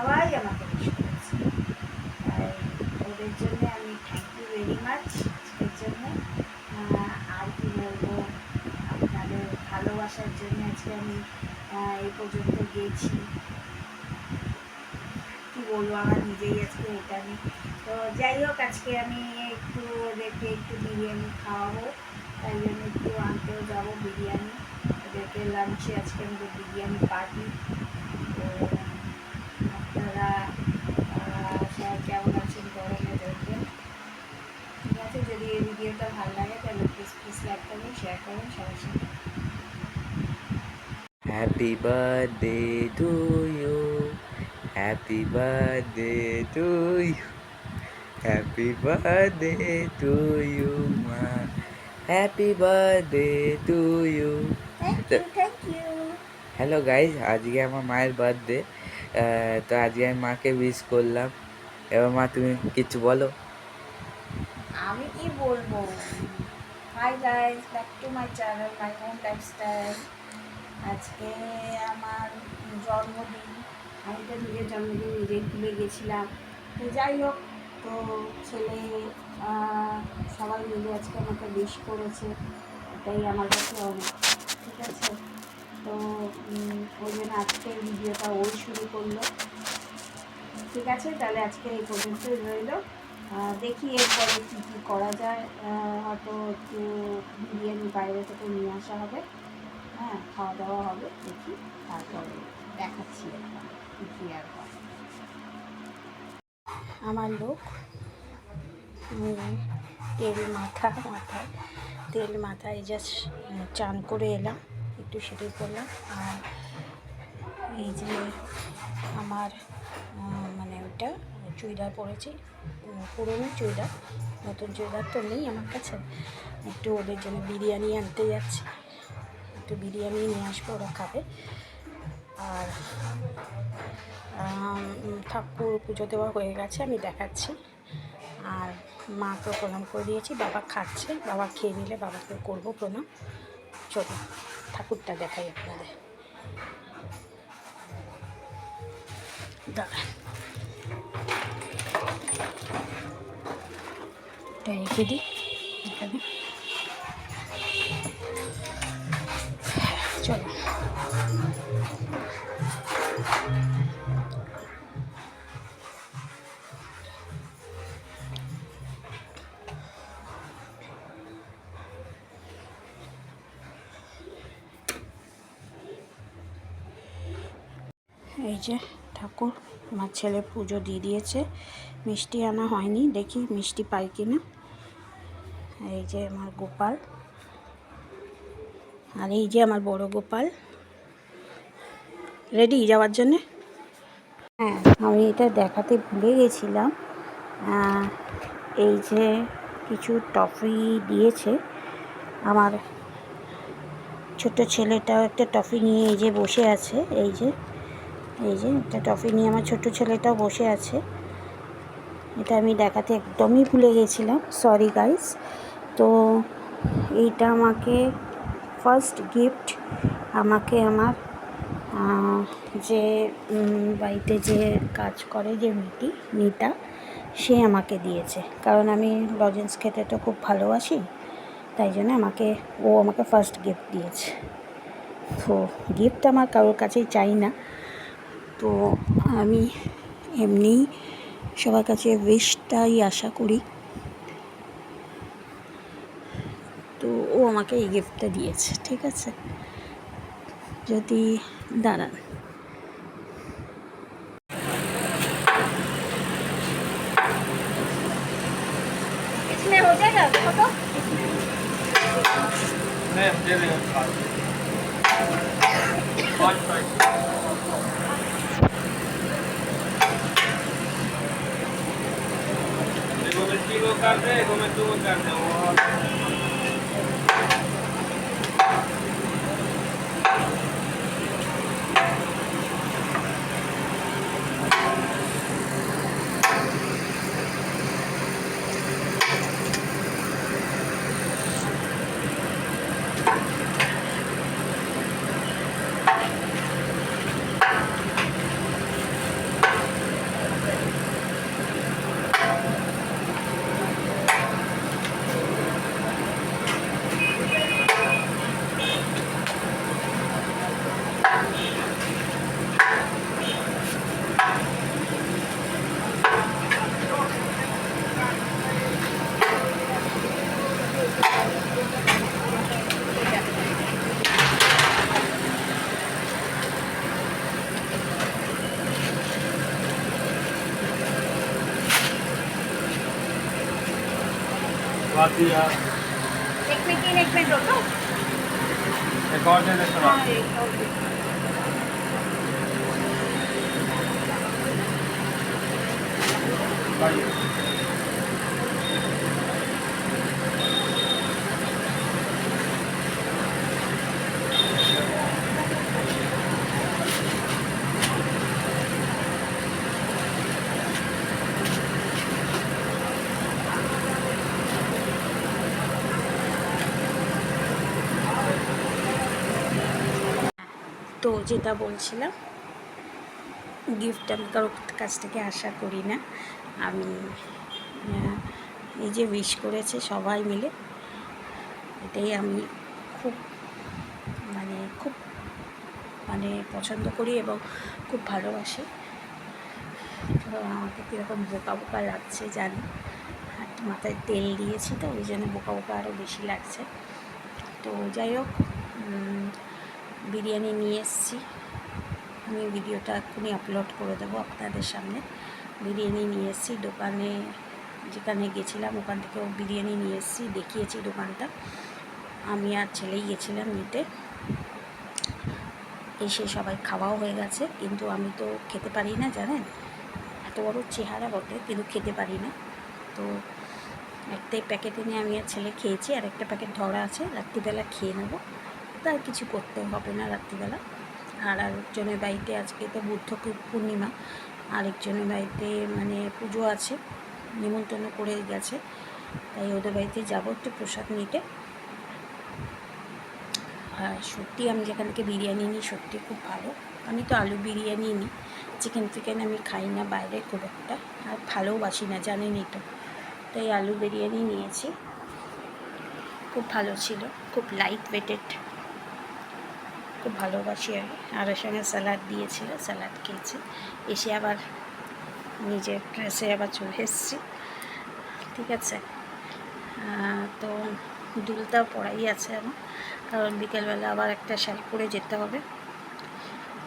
সবাই আমাকে উইশ করেছে। তাই ওদের জন্য আমি থ্যাংক ইউ ভেরি মাচ এর জন্য। আর কি বলবো, আপনাদের ভালোবাসার জন্য আজকে আমি এই পর্যন্ত গেছি। কি বলবো, আমার নিজেই আজকে এটা নেই। তো যাই হোক, আজকে আমি একটু ওদেরকে একটু বিরিয়ানি খাওয়াবো, তাই জন্য একটু আনতেও যাবো বিরিয়ানি। ওদেরকে লাঞ্চে আজকে আমাদের বিরিয়ানি পার্টি। তো আপনারা সবাই কেমন আছেন গরমে দেখবেন। ঠিক আছে, যদি এই ভিডিওটা ভালো লাগে তাহলে প্লিজ লাইক করুন, শেয়ার করুন সবার সাথে। Happy birthday to you, happy birthday to you, happy birthday to you মা, happy birthday to you. Thank you. Hello guys, আজকে আমার মায়ের বার্থডে। তো আজকে আমি মাকে উইশ করলাম। এবার মা তুমি কিছু বলো। আমি কি বলবো, hi guys, back to my channel my home lifestyle. আজকে আমার জন্মদিন, আমি তো নিজের জন্মদিন নিজেই ভুলে গেছিলাম। তো যাই হোক, তো ছেলে সবাই মিলে আজকে আমাকে উইশ করেছে, এটাই আমার কাছে অনেক। ঠিক আছে, তো ওই জন্য আজকের ভিডিওটা ওই শুরু করলো। ঠিক আছে, তাহলে আজকে এই পর্যন্তই রইল। দেখি এরপরে কী কী করা যায়। হয়তো একটু বিরিয়ানি বাইরে থেকে নিয়ে আসা হবে, হ্যাঁ, খাওয়া দাওয়া হবে, দেখি তারপরে দেখাচ্ছি একবার কী কী আর হয়। আমার লোক তেল মাথায় জাস্ট চান করে এলাম, একটু সেটি করলাম। আর এই যে আমার মানে ওটা চুড়িদার পরেছি, পুরনো চুড়িদার, নতুন চুড়িদার তো নেই আমার কাছে। একটু ওদের জন্য বিরিয়ানি আনতে যাচ্ছি, একটু বিরিয়ানি নিয়ে আসবো, ওরা খাবে। আর ঠাকুর পুজো দেওয়া হয়ে গেছে, আমি দেখাচ্ছি। আর মাকে প্রণাম করে দিয়েছি, বাবা খাচ্ছে, বাবা খেয়ে নিলে বাবাকে করবো প্রণাম। চলো ঠাকুরটা দেখাই আপনাদের, দাঁড়ান রেখে দিই এখানে। চলো, এই যে ঠাকুর, আমার ছেলে পুজো দিয়ে দিয়েছে। মিষ্টি আনা হয়নি, দেখি মিষ্টি পাই কিনা। এই যে আমার গোপাল, আর এই যে আমার বড় গোপাল রেডি যাওয়ার জন্যে। হ্যাঁ, আমি এটা দেখাতে ভুলে গেছিলাম। এই যে কিছু টফি দিয়েছে, আমার ছোট ছেলেটাও একটা টফি নিয়ে এই যে বসে আছে। এই যে একটা টফি নিয়ে আমার ছোট ছেলেটাও বসে আছে। এটা আমি দেখাতে একদমই ভুলে গেছিলাম, সরি গাইস। তো এইটা আমাকে ফার্স্ট গিফট, আমাকে আমার যে বাড়িতে যে কাজ করে, যে মিতা, সে আমাকে দিয়েছে। কারণ আমি লজেন্স খেতে তো খুব ভালোবাসি, তাই জন্য ও আমাকে ফার্স্ট গিফট দিয়েছে। তো গিফট আমার কারোর কাছেই চাই না, তো আমি এমনি সবার কাছে উইশটাই আশা করি। তো ও আমাকে এই গিফটটা দিয়েছে। ঠিক আছে, যদি দাঁড়ান, हो जाएगा फोटो। कर दे, तू कर दे। एक मिनट रुको। एक और दे दे थोड़ा। हाँ, एक और दे। भाई তো যেটা বলছিলাম, গিফট আমি কারোর কাছ থেকে আশা করি না। আমি এই যে উইশ করেছে সবাই মিলে, এটাই আমি খুব খুব পছন্দ করি এবং খুব ভালোবাসি। তো আমাকে কীরকম বোকা বোকা লাগছে জানি, মাথায় তেল দিয়েছি তো ওই জন্য বোকা বোকা আরও বেশি লাগছে। তো যাই হোক, বিরিয়ানি নিয়ে এসেছি। আমি ভিডিওটা এক্ষুনি আপলোড করে দেবো আপনাদের সামনে। বিরিয়ানি নিয়ে এসেছি, দোকানে যেখানে গেছিলাম ওখান থেকেও বিরিয়ানি নিয়ে এসেছি, দেখিয়েছি দোকানটা। আমি আর ছেলেই গেছিলাম নিতে। এসে সবাই খাওয়াও হয়ে গেছে, কিন্তু আমি তো খেতে পারি না জানেন, এত বড় চেহারা বটে কিন্তু খেতে পারি না। তো একটাই প্যাকেট এনে আমি আর ছেলে খেয়েছি, আর একটা প্যাকেট ধরা আছে, রাত্রিবেলা খেয়ে নেবো। তার কিছু করতে হবে না রাত্রিবেলা। আর আরেকজনের বাড়িতে আজকে তো বুদ্ধ পূর্ণিমা, আরেকজনের বাড়িতে পুজো আছে, নিমন্ত্রণ করে গেছে, তাই ওদের বাড়িতে যাবো একটু প্রসাদ নিতে। আর সত্যি আমি যেখান থেকে বিরিয়ানি নিই সত্যি খুব ভালো। আমি তো আলু বিরিয়ানি নিই, চিকেন ফিকেন আমি খাই না বাইরে খুব একটা, আর ভালোবাসি না, জানেনই তো। তাই আলু বিরিয়ানি নিয়েছি, খুব ভালো ছিল, খুব লাইট ওয়েটেড, খুব ভালোবাসি আমি। আর ওর সঙ্গে স্যালাড দিয়েছিল, স্যালাড খেয়েছি। এসে আবার নিজের ড্রেসে আবার চলে এসেছি, ঠিক আছে। তো দুলটাও পড়াই আছে আমার, কারণ বিকেলবেলা আবার একটা শাড়ি পরে যেতে হবে।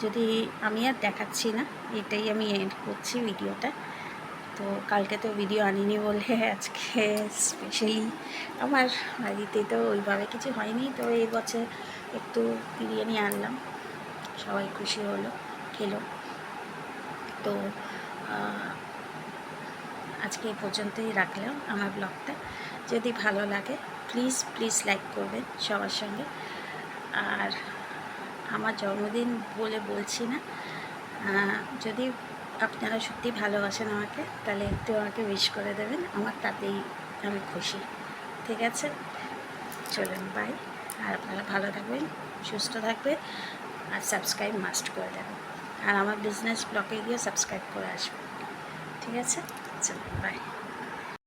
যদি আমি আর দেখাচ্ছি না, এটাই আমি এন্ড করছি ভিডিওটা। তো কালকে তো ভিডিও আনিনি বলে আজকে স্পেশালি আমার বাড়িতে তো ওইভাবে কিছু হয়নি, তো এই বছর একটু বিরিয়ানি আনলাম, সবাই খুশি হলো, খেলো। তো আজকে এই পর্যন্তই রাখলাম আমার ব্লগটা। যদি ভালো লাগে প্লিজ লাইক করবেন সবার সঙ্গে। আর আমার জন্মদিন বলে বলছি না, যদি আপনারা সত্যি ভালোবাসেন আমাকে, তাহলে একটু আমাকে উইশ করে দেবেন, আমার তাতেই আমি খুশি, ঠিক আছে। চলুন বাই। আর আপনারা ভালো থাকবেন, সুস্থ থাকবেন, আর সাবস্ক্রাইব মাস্ট করে দেবেন। আর আমার বিজনেস ব্লগে গিয়ে সাবস্ক্রাইব করে আসবেন, ঠিক আছে। চলুন বাই।